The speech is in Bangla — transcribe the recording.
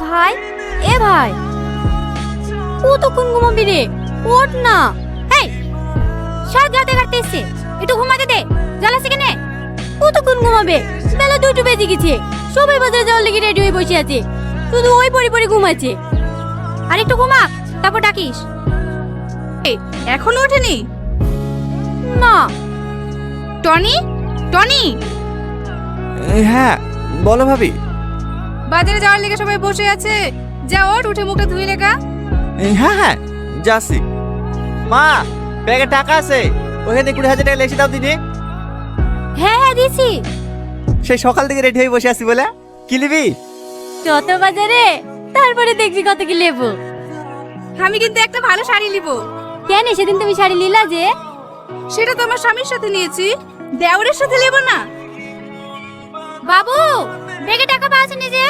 ভাই, এ ভাই, কতক্ষণ ঘুমাবি রে? ওঠ না। এই, সাত রাতে কাটতে এসছে, একটু ঘুমাতে দে। জ্বালাসি কেনে? কতক্ষণ ঘুমাবে? বেলা 2টো বেজে গেছে। সবাই বাজারে যাওয়ার লেগে রেডি হয়ে বসে আছে, শুধু ওই পরে পরে ঘুমাচ্ছে। আর একটু ঘুমা, তারপর ডাকিস। এখনো ওঠেনি? না। টনি, টনি, হ্যাঁ বলো ভাবি। বাজারে যাওয়ার লেগে সবাই বসে আছে, যা ওঠ, উঠে মুখটা ধুই লেগা। হ্যাঁ হ্যাঁ যাচ্ছি। মা, ব্যাগে টাকা আছে, ওখানে 20,000 টাকা লেখে দাও দিদি। হ্যাঁ হ্যাঁ দিছি। সেই সকাল থেকে রেডি হয়ে বসে আছি বলে। কি নিবি? যত বাজারে, তারপরে দেখবি কত কি লেবো। আমি কিন্তু একটা ভালো শাড়ি নিব। কেন সেদিন তুমি শাড়ি নিলা যে? সেটা তো আমার স্বামীর সাথে নিয়েছি, দেওরের সাথে নেব না। বাবু, ব্যাগে টাকা পাওয়া আছে নিজে?